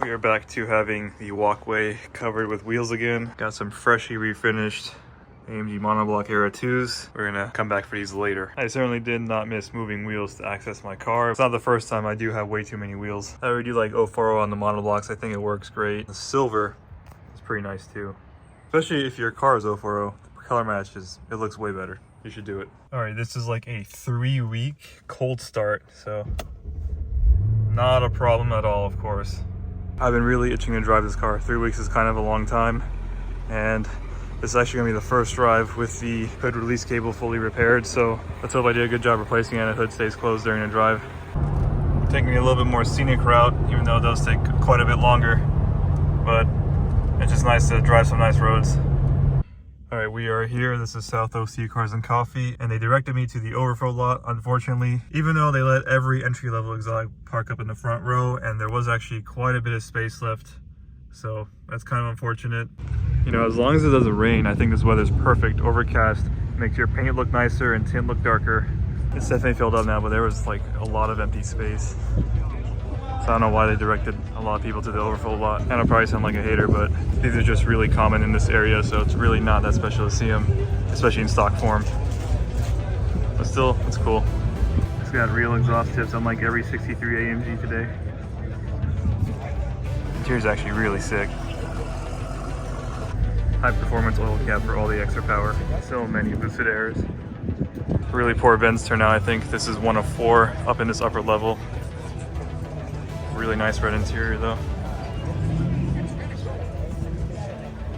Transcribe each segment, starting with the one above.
We are back to having the walkway covered with wheels again. Got some freshly refinished AMG Monoblock Era 2s. We're gonna come back for these later. I certainly did not miss moving wheels to access my car. It's not the first time. I do have way too many wheels. I already do like 040 on the Monoblocks. I think it works great. The silver is pretty nice too. Especially if your car is 040, the color matches, it looks way better. You should do it. All right, this is like a 3-week cold start, so not a problem at all, of course. I've been really itching to drive this car. 3 weeks is kind of a long time, and this is actually gonna be the first drive with the hood release cable fully repaired, so let's hope I did a good job replacing it and the hood stays closed during the drive. Taking a little bit more scenic route, even though it does take quite a bit longer, but it's just nice to drive some nice roads. All right, we are here. This is South OC Cars and Coffee, and they directed me to the overflow lot, unfortunately, even though they let every entry-level exotic park up in the front row, and there was actually quite a bit of space left, so that's kind of unfortunate. You know, as long as it doesn't rain, I think this weather's perfect. Overcast makes your paint look nicer and tint look darker. It's definitely filled up now, but there was like a lot of empty space. So I don't know why they directed a lot of people to the overflow lot. And I'll probably sound like a hater, but these are just really common in this area, so it's really not that special to see them, especially in stock form. But still, it's cool. It's got real exhaust tips unlike every 63 AMG today. The interior's actually really sick. High performance oil cap for all the extra power. So many boosted airs. Really poor vents turnout. I think this is one of 4 up in this upper level. Really nice red interior though.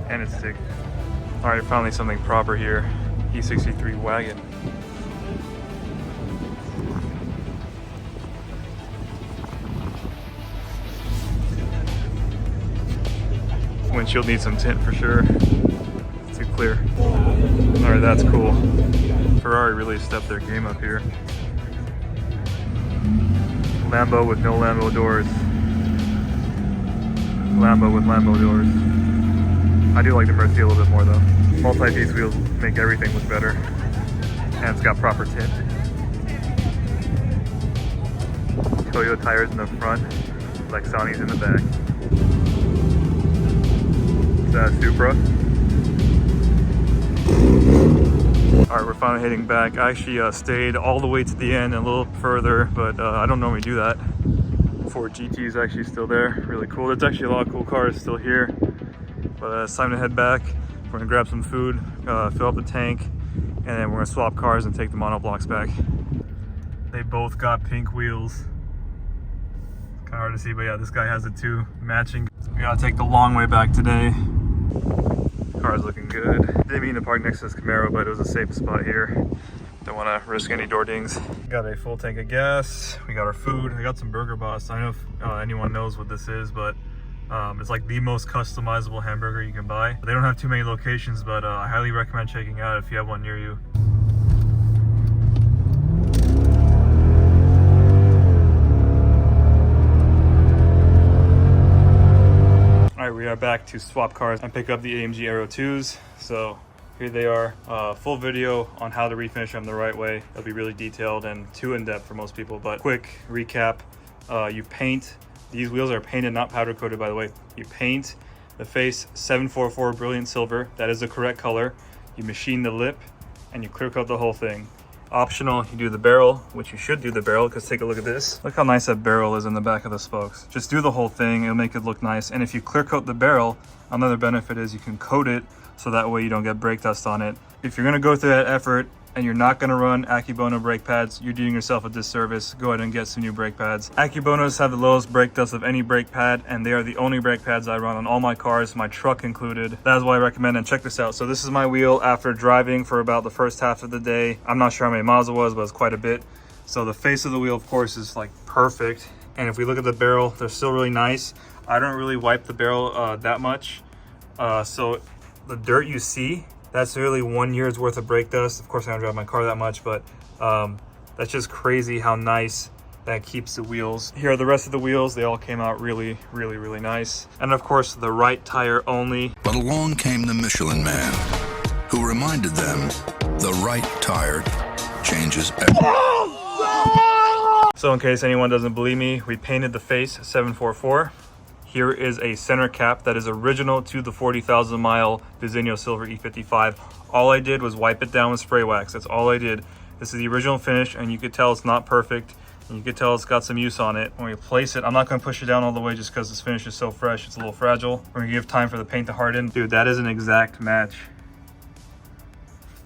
And it's sick. All right, finally something proper here. E63 wagon. Windshield needs some tint for sure. It's too clear. All right, that's cool. Ferrari really stepped their game up here. Lambo with no Lambo doors. Lambo with Lambo doors. I do like the Mercy a little bit more though. Multi-piece wheels make everything look better. And it's got proper tint. Toyo tires in the front, Lexani's in the back. Is that a Supra? All right, we're finally heading back. I actually stayed all the way to the end and a little further, but I don't normally do that. Ford GT is actually still there. Really cool. There's actually a lot of cool cars still here. But it's time to head back. We're gonna grab some food, fill up the tank, and then we're gonna swap cars and take the Monoblocks back. They both got pink wheels. Kind of hard to see, but yeah, this guy has it too, matching. We gotta take the long way back today. Car's looking good. Didn't mean to park next to this Camaro, but it was a safe spot here. Don't want to risk any door dings. Got a full tank of gas. We got our food. I got some Burger Boss. I don't know if anyone knows what this is, but it's like the most customizable hamburger you can buy. They don't have too many locations, but I highly recommend checking out if you have one near you. All right, we are back to swap cars and pick up the AMG Aero 2s. So here they are. Full video on how to refinish them the right way. It'll be really detailed and too in-depth for most people, but quick recap. You paint, these wheels are painted, not powder coated by the way. You paint the face 744 brilliant silver. That is the correct color. You machine the lip and you clear coat the whole thing. Optional, you do the barrel, which you should do the barrel, because take a look at this. Look how nice that barrel is in the back of the spokes. Just do the whole thing, it'll make it look nice. And if you clear coat the barrel, another benefit is you can coat it so that way you don't get brake dust on it. If you're gonna go through that effort and you're not gonna run Accubono brake pads, you're doing yourself a disservice. Go ahead and get some new brake pads. Accubonos have the lowest brake dust of any brake pad, and they are the only brake pads I run on all my cars, my truck included. That is why I recommend, and check this out. So this is my wheel after driving for about the first half of the day. I'm not sure how many miles it was, but it's quite a bit. So the face of the wheel, of course, is like perfect. And if we look at the barrel, they're still really nice. I don't really wipe the barrel that much. So the dirt you see, that's really 1 year's worth of brake dust. Of course, I don't drive my car that much, but that's just crazy how nice that keeps the wheels. Here are the rest of the wheels. They all came out really, really, really nice. And of course, the right tire only. But along came the Michelin Man, who reminded them the right tire changes everything. So in case anyone doesn't believe me, we painted the face 744. Here is a center cap that is original to the 40,000 mile Designo Silver E55. All I did was wipe it down with spray wax. That's all I did. This is the original finish, and you could tell it's not perfect. And you can tell it's got some use on it. When we place it, I'm not going to push it down all the way just because this finish is so fresh. It's a little fragile. We're going to give time for the paint to harden. Dude, that is an exact match.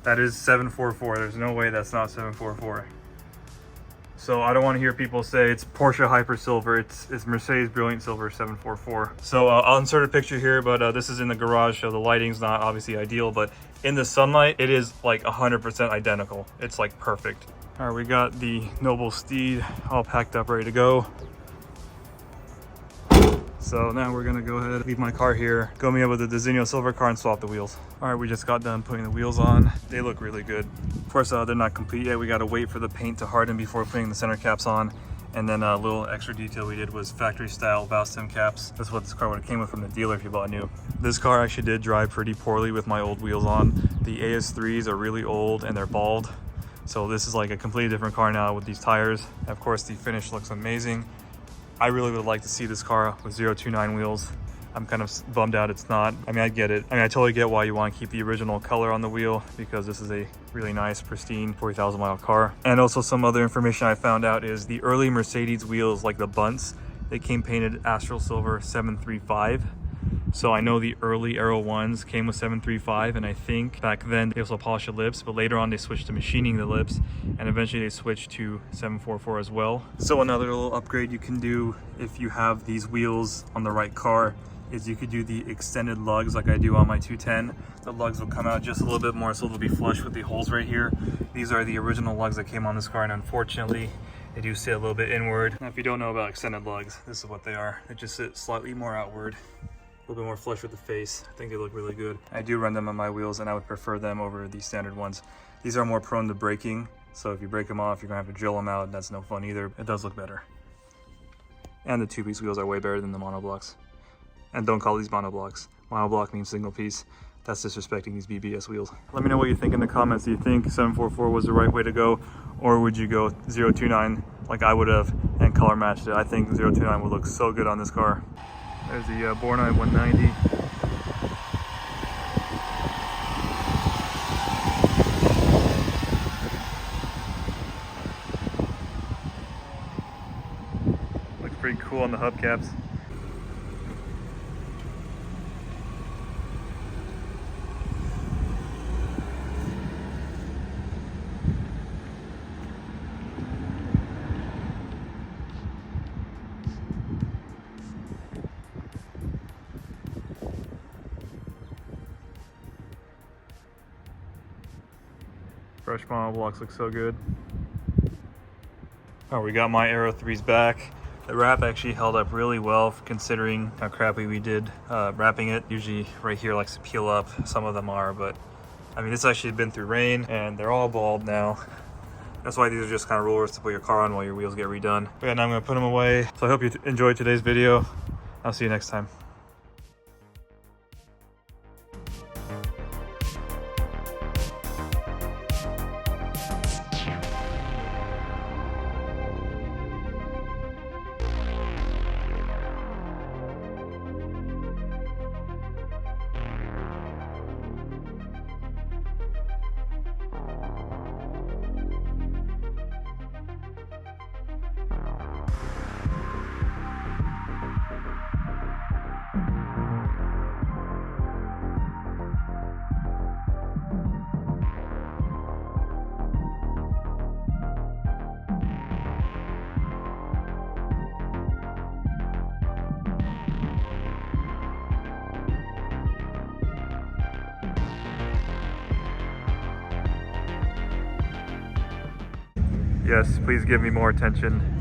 That is 744. There's no way that's not 744. So I don't want to hear people say it's Porsche Hyper Silver. It's Mercedes Brilliant Silver 744. So I'll insert a picture here, but this is in the garage, so the lighting's not obviously ideal, but in the sunlight, it is like 100% identical. It's like perfect. All right, we got the Noble Steed all packed up, ready to go. So now we're gonna go ahead, leave my car here, go meet up with the Designo Silver car and swap the wheels. All right, we just got done putting the wheels on. They look really good. Of course, they're not complete yet. We gotta wait for the paint to harden before putting the center caps on. And then a little extra detail we did was factory style bow stem caps. That's what this car would have came with from the dealer if you bought new. This car actually did drive pretty poorly with my old wheels on. The AS3s are really old and they're bald. So this is like a completely different car now with these tires. And of course, the finish looks amazing. I really would like to see this car with 029 wheels. I'm kind of bummed out it's not. I mean, I get it. I mean, I totally get why you want to keep the original color on the wheel because this is a really nice, pristine 40,000 mile car. And also some other information I found out is the early Mercedes wheels, like the bunts, they came painted Astral Silver 735. So I know the early Aero ones came with 735, and I think back then they also polished the lips, but later on they switched to machining the lips, and eventually they switched to 744 as well. So another little upgrade you can do if you have these wheels on the right car is you could do the extended lugs like I do on my 210. The lugs will come out just a little bit more, so they'll be flush with the holes right here. These are the original lugs that came on this car, and unfortunately they do sit a little bit inward. Now if you don't know about extended lugs, this is what they are. They just sit slightly more outward, a little bit more flush with the face. I think they look really good. I do run them on my wheels, and I would prefer them over the standard ones. These are more prone to breaking, so if you break them off, you're gonna have to drill them out. That's no fun either. It does look better. And the two-piece wheels are way better than the monoblocks. And don't call these monoblocks. Monoblock means single piece. That's disrespecting these BBS wheels. Let me know what you think in the comments. Do you think 744 was the right way to go, or would you go 029 like I would have and color matched it? I think 029 would look so good on this car. There's the Bornite 190. Looks pretty cool on the hubcaps. Fresh monoblocks look so good. Oh, we got my Aero 3s back. The wrap actually held up really well considering how crappy we did wrapping it. Usually right here likes to peel up. Some of them are, but I mean, this actually been through rain and they're all bald now. That's why these are just kind of rollers to put your car on while your wheels get redone. But yeah, now I'm gonna put them away. So I hope you enjoyed today's video. I'll see you next time. Yes, please give me more attention.